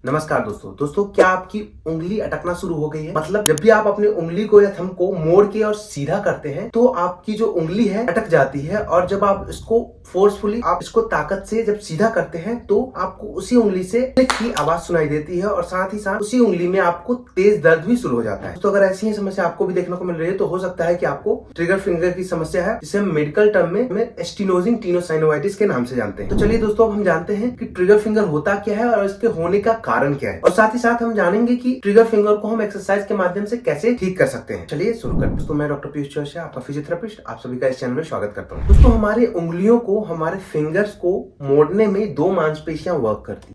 नमस्कार दोस्तों क्या आपकी उंगली अटकना शुरू हो गई है? मतलब जब भी आप अपनी उंगली को या थंब को मोड़ के और सीधा करते हैं तो आपकी जो उंगली है अटक जाती है, और जब आप इसको फोर्सफुली आप इसको ताकत से जब सीधा करते हैं तो आपको उसी उंगली से क्लिक की आवाज सुनाई देती है, और साथ ही साथ उसी उंगली में आपको तेज दर्द भी शुरू हो जाता है। तो अगर ऐसी ही समस्या आपको भी देखने को मिल रही है तो हो सकता है कि आपको ट्रिगर फिंगर की समस्या है, जिसे हम मेडिकल टर्म में स्टेनोजिंग टेनोसाइनोवाइटिस के नाम से जानते हैं। तो चलिए दोस्तों, अब हम जानते हैं कि ट्रिगर फिंगर होता क्या है और इसके होने का कारण क्या है, और साथ ही साथ हम जानेंगे कि ट्रिगर फिंगर को हम एक्सरसाइज के माध्यम से कैसे ठीक कर सकते हैं। चलिए शुरू करते हैं। दोस्तों, मैं डॉक्टर पीयूष चौरसिया, आपका फिजियोथेरेपिस्ट, आप सभी का इस चैनल में स्वागत करता हूँ। दोस्तों, हमारे उंगलियों को, हमारे फिंगर्स को मोड़ने में दो मांसपेशियां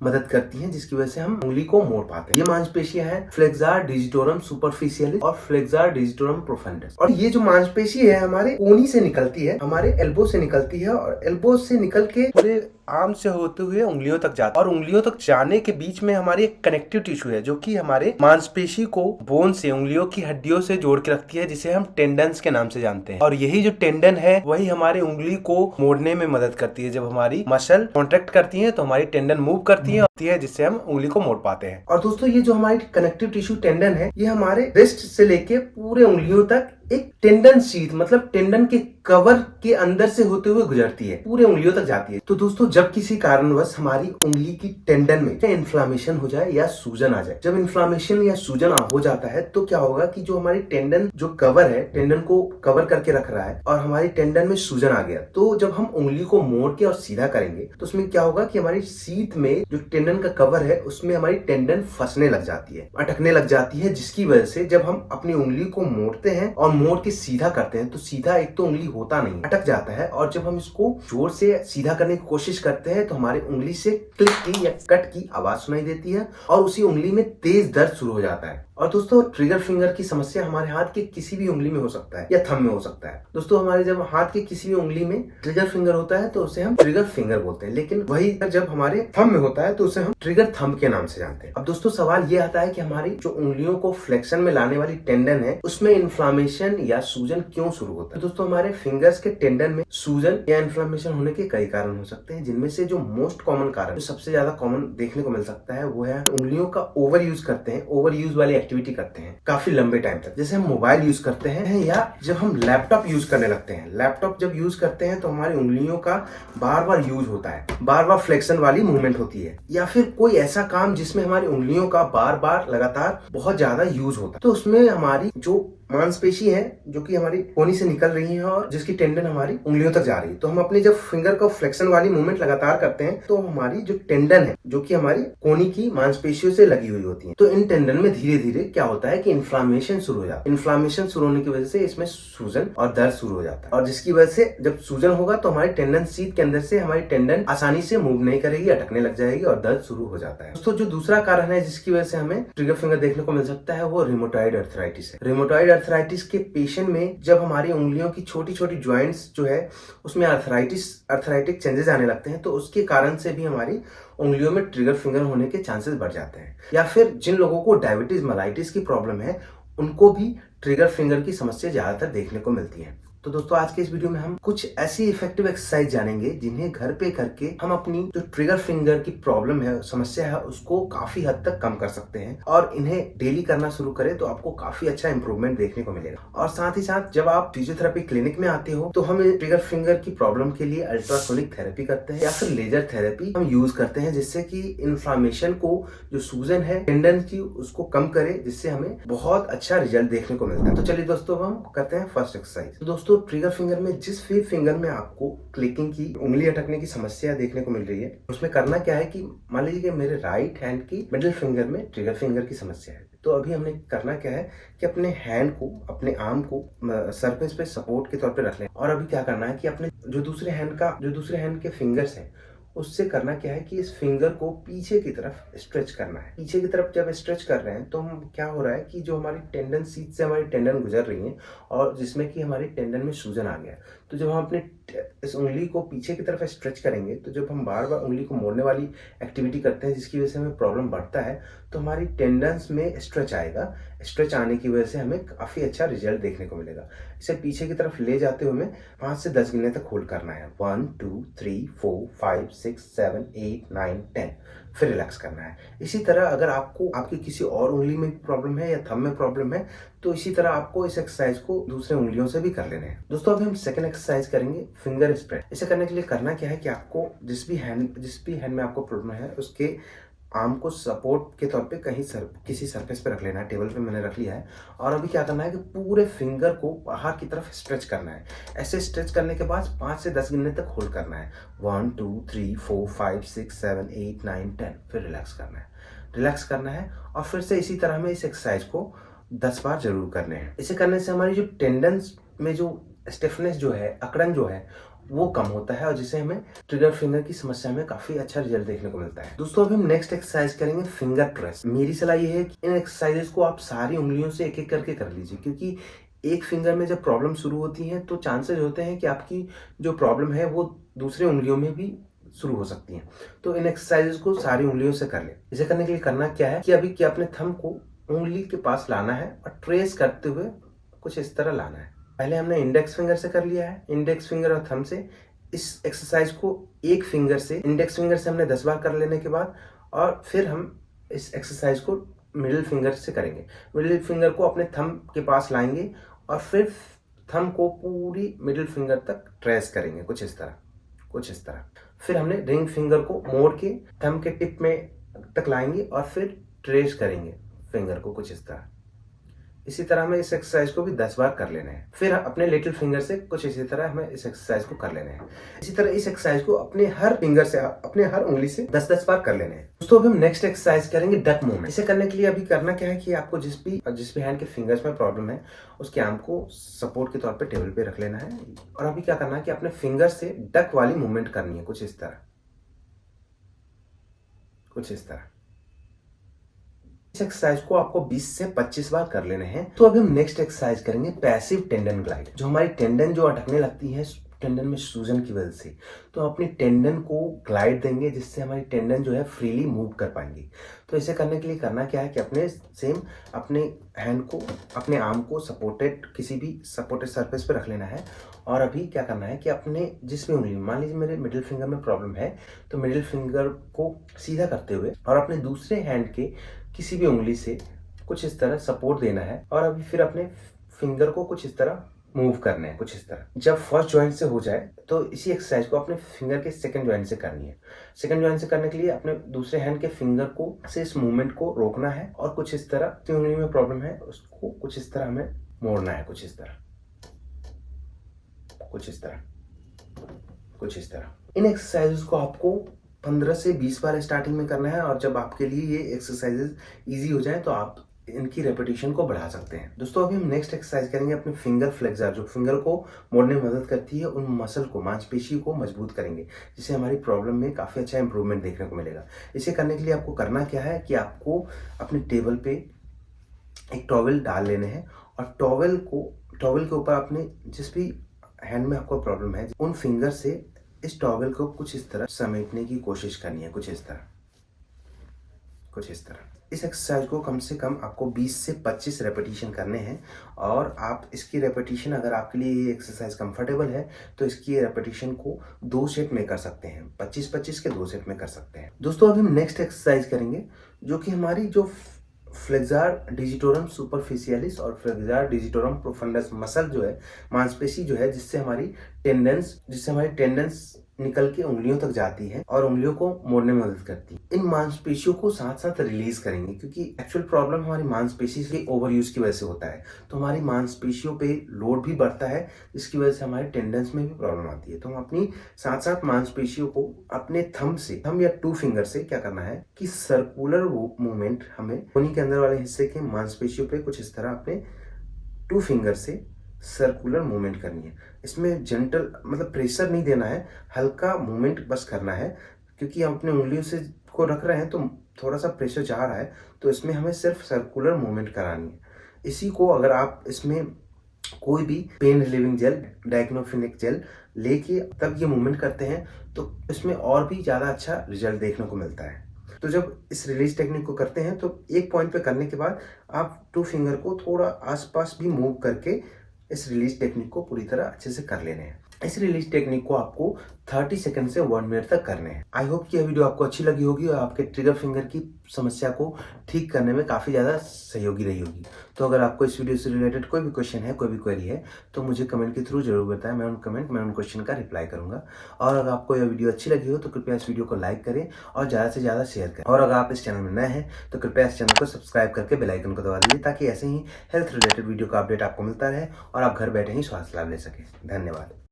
मदद करती हैं, जिसकी वजह से हम उंगली को मोड़ पाते हैं। ये मांसपेशियां हैं फ्लेक्सर डिजिटोरम सुपरफिशियलिस और फ्लेक्सर डिजिटोरम प्रोफंडस। और ये जो मांसपेशी है हमारे कोनी से निकलती है, हमारे एल्बो से निकलती है, और एल्बो से निकल के पूरे आर्म से होते हुए उंगलियों तक जाता है। और उंगलियों तक जाने के बीच में हमारी एक कनेक्टिव टिश्यू है, जो कि हमारे मांसपेशी को बोन से, उंगलियों की हड्डियों से जोड़ के रखती है, जिसे हम टेंडन्स के नाम से जानते हैं। और यही जो टेंडन है वही हमारी उंगली को मोड़ने में मदद करती है। जब हमारी मसल कॉन्ट्रैक्ट करती है तो हमारी टेंडन मूव करती है, जिससे हम उंगली को मोड़ पाते हैं। और दोस्तों, ये जो हमारी कनेक्टिव टिश्यू टेंडन है, ये हमारे रिस्ट से लेके पूरे उंगलियों तक एक टेंडन शीथ, मतलब टेंडन के कवर के अंदर से होते हुए गुजरती है, पूरे उंगलियों तक जाती है। तो दोस्तों, जब किसी कारणवश हमारी उंगली की टेंडन में इन्फ्लामेशन हो जाए या सूजन आ जाए, जब इन्फ्लामेशन या सूजन हो जाता है तो क्या होगा कि जो हमारी टेंडन जो कवर है, टेंडन को कवर करके रख रहा है, और हमारी टेंडन में सूजन आ गया, तो जब हम उंगली को मोड़ के और सीधा करेंगे तो उसमें क्या होगा कि हमारी शीथ में जो टेंडन का कवर है उसमें हमारी टेंडन फंसने लग जाती है, अटकने लग जाती है, जिसकी वजह से जब हम अपनी उंगली को मोड़ते हैं और मोड़ के सीधा करते हैं तो सीधा एक तो उंगली होता नहीं, अटक जाता है। और जब हम इसको जोर से सीधा करने की कोशिश करते हैं तो हमारी उंगली से क्लिक की या कट की आवाज सुनाई देती है, और उसी उंगली में तेज दर्द शुरू हो जाता है। और दोस्तों, ट्रिगर फिंगर की समस्या हमारे हाथ के किसी भी उंगली में हो सकता है या थंब में हो सकता है। दोस्तों, हमारे जब हाथ के किसी भी उंगली में ट्रिगर फिंगर होता है तो उसे हम ट्रिगर फिंगर बोलते हैं, लेकिन वही जब हमारे थंब में होता है तो उसे हम ट्रिगर थंब के नाम से जानते हैं। अब दोस्तों, सवाल ये आता है कि हमारी जो उंगलियों को फ्लेक्शन में लाने वाली टेंडन है उसमें इन्फ्लामेशन या सूजन क्यों शुरू होता है? तो दोस्तों, हमारे फिंगर्स के टेंडन में सूजन या इन्फ्लामेशन होने के कई कारण हो सकते हैं, जिनमें से जो मोस्ट कॉमन कारण, जो सबसे ज्यादा कॉमन देखने को मिल सकता है, वो है उंगलियों का ओवर यूज करते हैं, ओवर यूज वाली एक्टिविटी करते हैं काफी लंबे टाइम तक। जैसे हम मोबाइल यूज करते हैं या जब हम लैपटॉप यूज करने लगते हैं। लैपटॉप जब यूज करते हैं तो हमारी उंगलियों का बार बार यूज होता है, बार बार फ्लेक्शन वाली मूवमेंट होती है, या फिर कोई ऐसा काम जिसमें हमारी उंगलियों का बार बार लगातार बहुत ज्यादा यूज होता है, तो उसमें हमारी जो मांसपेशी है जो कि हमारी कोनी से निकल रही है और जिसकी टेंडन हमारी उंगलियों तक जा रही है, तो हम अपने जब फिंगर का फ्लेक्शन वाली मूवमेंट लगातार करते हैं तो हमारी जो टेंडन है जो कि हमारी कोनी की मांसपेशियों से लगी हुई होती है, तो इन टेंडन में धीरे धीरे क्या होता है कि इन्फ्लामेशन शुरू हो जाता है। इन्फ्लामेशन शुरू होने की वजह से इसमें सूजन और दर्द शुरू हो जाता है, और जिसकी वजह से जब सूजन होगा तो हमारी टेंडन शीथ के अंदर से हमारी टेंडन आसानी से मूव नहीं करेगी, अटकने लग जाएगी और दर्द शुरू हो जाता है। दोस्तों, जो दूसरा कारण है जिसकी वजह से हमें ट्रिगर फिंगर देखने को मिल सकता है वो रिमोटॉइड अर्थराइटिस है। रिमोटॉइड अर्थराइटिस के पेशेंट में जब हमारी उंगलियों की छोटी छोटी ज्वाइंट्स जो है उसमें अर्थराइटिक चेंजेस आने लगते हैं, तो उसके कारण से भी हमारी उंगलियों में ट्रिगर फिंगर होने के चांसेस बढ़ जाते हैं। या फिर जिन लोगों को डायबिटीज मेलाइटिस की प्रॉब्लम है उनको भी ट्रिगर फिंगर की समस्या ज्यादातर देखने को मिलती है। तो दोस्तों, आज के इस वीडियो में हम कुछ ऐसी इफेक्टिव एक्सरसाइज जानेंगे जिन्हें घर पे करके हम अपनी जो ट्रिगर फिंगर की प्रॉब्लम है, समस्या है, उसको काफी हद तक कम कर सकते हैं। और इन्हें डेली करना शुरू करें तो आपको काफी अच्छा इंप्रूवमेंट देखने को मिलेगा। और साथ ही साथ जब आप फिजियोथेरेपी क्लिनिक में आते हो तो हम ट्रिगर फिंगर की प्रॉब्लम के लिए अल्ट्रासोनिक थेरेपी करते हैं या फिर लेजर थेरेपी हम यूज करते हैं, जिससे कि इन्फ्लामेशन को, जो सूजन है टेंडन की, उसको कम करे, जिससे हमें बहुत अच्छा रिजल्ट देखने को मिलता है। तो चलिए दोस्तों, हम करते हैं फर्स्ट एक्सरसाइज। तो दोस्तों, ट्रिगर फिंगर में जिस भी फिंगर में आपको क्लिकिंग की, उंगली अटकने की समस्या देखने को मिल रही है, उसमें करना क्या है कि मान लीजिए कि मेरे राइट हैंड की मिडिल फिंगर में ट्रिगर फिंगर की समस्या है, तो अभी हमने करना क्या है कि अपने हैंड को, अपने आर्म को सरफेस पे सपोर्ट के तौर पे रख लें। और अभी क्या करना है कि अपने जो दूसरे हैंड के फिंगर्स हैं उससे करना क्या है कि इस फिंगर को पीछे की तरफ स्ट्रेच करना है। पीछे की तरफ जब स्ट्रेच कर रहे हैं तो हम क्या हो रहा है कि जो हमारी टेंडन शीथ से हमारी टेंडन गुजर रही है और जिसमें कि हमारी टेंडन में सूजन आ गया, तो जब हम अपने इस उंगली को पीछे की तरफ स्ट्रेच करेंगे तो जब हम बार बार उंगली को मोड़ने वाली एक्टिविटी करते हैं जिसकी वजह से हमें प्रॉब्लम बढ़ता है, तो हमारी टेंडन्स में स्ट्रेच आएगा। स्ट्रेच आने की वजह से हमें काफ़ी अच्छा रिजल्ट देखने को मिलेगा। इसे पीछे की तरफ ले जाते हुए हमें 5 से 10 गिनने तक होल्ड करना है। 1 2 3 4 5 6 7 8 9 10। फिर रिलैक्स करना है। इसी तरह अगर आपको आपकी किसी और उंगली में प्रॉब्लम है या थंब में प्रॉब्लम है तो इसी तरह आपको इस एक्सरसाइज को दूसरे उंगलियों से भी कर लेने हैं। दोस्तों अभी हम सेकंड एक्सरसाइज करेंगे फिंगर स्प्रेड। इसे करने के लिए करना क्या है कि आपको जिस भी हैंड में आपको प्रॉब्लम है उसके आर्म को सपोर्ट के तौर पे किसी सरफेस पे रख लेना है। टेबल पे मैंने रख लिया है और अभी क्या करना है कि पूरे फिंगर को बाहर की तरफ स्ट्रेच करना है। ऐसे स्ट्रेच करने के बाद 5 से 10 गिनने तक होल्ड करना है। 1 2 3 4 5 6 7 8 9 10। फिर रिलैक्स करना है और फिर से इसी तरह हमें इस एक्सरसाइज को 10 बार जरूर करने हैं। इसे करने से हमारी जो टेंडन्स में जो स्टिफनेस जो है, अकड़न जो है, वो कम होता है और जिससे हमें ट्रिगर फिंगर की समस्या में काफी अच्छा रिजल्ट देखने को मिलता है। दोस्तों अभी हम नेक्स्ट एक्सरसाइज करेंगे फिंगर प्रेस। मेरी सलाह ये है कि इन एक्सरसाइजेस को आप सारी उंगलियों से एक एक करके कर लीजिए, क्योंकि एक फिंगर में जब प्रॉब्लम शुरू होती है तो चांसेस होते हैं कि आपकी जो प्रॉब्लम है वो दूसरे उंगलियों में भी शुरू हो सकती है। तो इन एक्सरसाइजेस को सारी उंगलियों से कर ले। इसे करने के लिए करना क्या है कि अभी कि अपने थंब को उंगली के पास लाना है और ट्रेस करते हुए कुछ इस तरह लाना है। पहले हमने इंडेक्स फिंगर से कर लिया है, इंडेक्स फिंगर और थंब से। इस एक्सरसाइज को एक फिंगर से, इंडेक्स फिंगर से हमने 10 बार कर लेने के बाद और फिर हम इस एक्सरसाइज को मिडिल फिंगर से करेंगे। मिडिल फिंगर को अपने थंब के पास लाएंगे और फिर थंब को पूरी मिडिल फिंगर तक ट्रेस करेंगे कुछ इस तरह। फिर हमने रिंग फिंगर को मोड़ के थंब के टिप में तक लाएंगे और फिर ट्रेस करेंगे फिंगर को कुछ इस तरह। इसी तरह हमें इस एक्सरसाइज को भी 10 बार कर लेना है। फिर अपने लिटिल फिंगर से कुछ इसी तरह हमें इस एक्सरसाइज को कर लेना है। इसी तरह इस एक्सरसाइज को अपने हर फिंगर से, अपने हर उंगली से 10-10 बार कर लेने हैं। दोस्तों अभी हम नेक्स्ट एक्सरसाइज करेंगे डक मूवमेंट। इसे करने के लिए अभी करना क्या है कि आपको जिस भी हैंड के फिंगर्स में प्रॉब्लम है उसके आर्म को सपोर्ट के तौर पर टेबल पे रख लेना है और अभी क्या करना है कि अपने फिंगर से डक वाली मूवमेंट करनी है कुछ इस तरह। इस एक्सरसाइज को आपको 20 से 25 बार कर लेने हैं। तो अभी हम नेक्स्ट एक्सरसाइज करेंगे पैसिव टेंडन ग्लाइड। जो हमारी टेंडन जो अटकने लगती है टेंडन में सूजन की वजह से, तो अपनी टेंडन को ग्लाइड देंगे जिससे हमारी टेंडन जो है फ्रीली मूव कर पाएंगी। तो इसे करने के लिए करना क्या है कि अपने हैंड को, अपने आर्म को किसी भी सपोर्टेड सरफेस पे रख लेना है और अभी क्या करना है कि अपने जिस भी उंगली, मान लीजिए मेरे मिडिल फिंगर में प्रॉब्लम है तो मिडिल फिंगर को सीधा करते हुए और अपने दूसरे हैंड के किसी भी उंगली से कुछ इस तरह सपोर्ट देना है और अभी फिर अपने फिंगर को कुछ इस तरह मूव करने हैं कुछ इस तरह। जब फर्स्ट जॉइंट से हो जाए तो इसी एक्सरसाइज को अपने फिंगर के सेकंड जॉइंट से करनी है। सेकंड जॉइंट से करने के लिए अपने दूसरे हैंड के फिंगर को से इस मूवमेंट को रोकना है और कुछ इस तरह, जो उंगली में प्रॉब्लम है उसको कुछ इस तरह हमें मोड़ना है कुछ इस तरह। इन एक्सरसाइजेस को आपको 15 से 20 बार स्टार्टिंग में करना है और जब आपके लिए ये एक्सरसाइजेस इजी हो जाए तो आप इनकी रेपिटेशन को बढ़ा सकते हैं। दोस्तों अभी हम नेक्स्ट एक्सरसाइज करेंगे अपने फिंगर फ्लेक्सर, जो फिंगर को मोड़ने में मदद करती है। उन मसल को, मांसपेशी को मजबूत करेंगे जिससे हमारी प्रॉब्लम में काफ़ी अच्छा इंप्रूवमेंट देखने को मिलेगा। इसे करने के लिए आपको करना क्या है कि आपको अपने टेबल पे एक टॉवल डाल लेने हैं और टॉवल के ऊपर अपने जिस भी हैंड में आपको प्रॉब्लम है उन फिंगर से इस टॉवल को कुछ इस तरह समेटने की कोशिश करनी है कुछ इस तरह। इस एक्सरसाइज को कम से कम आपको 20 से 25 रेपिटेशन करने हैं और आप इसकी रेपिटेशन, अगर आपके लिए ये एक्सरसाइज कंफर्टेबल है तो इसकी रेपिटेशन को 2 सेट में कर सकते हैं। 25-25 के 2 सेट में कर सकते हैं। दोस्तों अभी हम नेक्स्ट एक्सरसाइज करेंगे जो कि हमारी जो फ्लेक्सर डिजिटोरम सुपरफिशियलिस और फ्लेक्सर डिजिटोरम प्रोफंडस मसल जो है, मांसपेशी जो है, जिससे हमारी टेंडेंस निकल के उंगलियों तक जाती है और उंगलियों को मोड़ने में मदद करती है। इन मांसपेशियों को साथ साथ रिलीज करेंगे क्योंकि एक्चुअल प्रॉब्लम हमारी मांसपेशी के ओवर यूज की वजह से होता है। तो हमारी मांसपेशियों पे लोड भी बढ़ता है जिसकी वजह से हमारे टेंडेंस में भी प्रॉब्लम आती है। तो हम अपनी साथ साथ मांसपेशियों को अपने थंब या 2 फिंगर से क्या करना है कि सर्कुलर मूवमेंट हमें कोहनी के अंदर वाले हिस्से के मांसपेशियों पे कुछ इस तरह अपने 2 फिंगर से सर्कुलर मूवमेंट करनी है। इसमें जेंटल, मतलब प्रेशर नहीं देना है, हल्का मूवमेंट बस करना है क्योंकि हम अपने उंगलियों से को रख रहे हैं तो थोड़ा सा प्रेशर जा रहा है, तो इसमें हमें सिर्फ सर्कुलर मूवमेंट करानी है। इसी को अगर आप इसमें कोई भी pain relieving gel, diclofenac gel लेके तब ये मूवमेंट करते हैं तो इसमें और भी ज़्यादा अच्छा रिजल्ट देखने को मिलता है। तो जब इस रिलीज टेक्निक को करते हैं तो एक पॉइंट पे करने के बाद आप 2 फिंगर को थोड़ा आसपास भी मूव करके इस रिलीज टेक्निक को पूरी तरह अच्छे से कर लेने हैं। इस रिलीज टेक्निक को आपको 30 सेकंड से 1 मिनट तक करने हैं। आई होप कि यह वीडियो आपको अच्छी लगी होगी और आपके ट्रिगर फिंगर की समस्या को ठीक करने में काफ़ी ज़्यादा सहयोगी रही होगी। तो अगर आपको इस वीडियो से रिलेटेड कोई भी क्वेश्चन है, कोई भी क्वेरी है, तो मुझे कमेंट के थ्रू जरूर बताएं। मैं उन क्वेश्चन का रिप्लाई करूंगा। और अगर आपको यह वीडियो अच्छी लगी हो तो कृपया इस वीडियो को लाइक करें और ज़्यादा से ज़्यादा शेयर करें। और अगर आप इस चैनल में नए हैं तो कृपया इस चैनल को सब्सक्राइब करके बेल आइकन को दबा दीजिए, ताकि ऐसे ही हेल्थ रिलेटेड वीडियो का अपडेट आपको मिलता रहे और आप घर बैठे ही स्वास्थ्य लाभ ले सकें। धन्यवाद।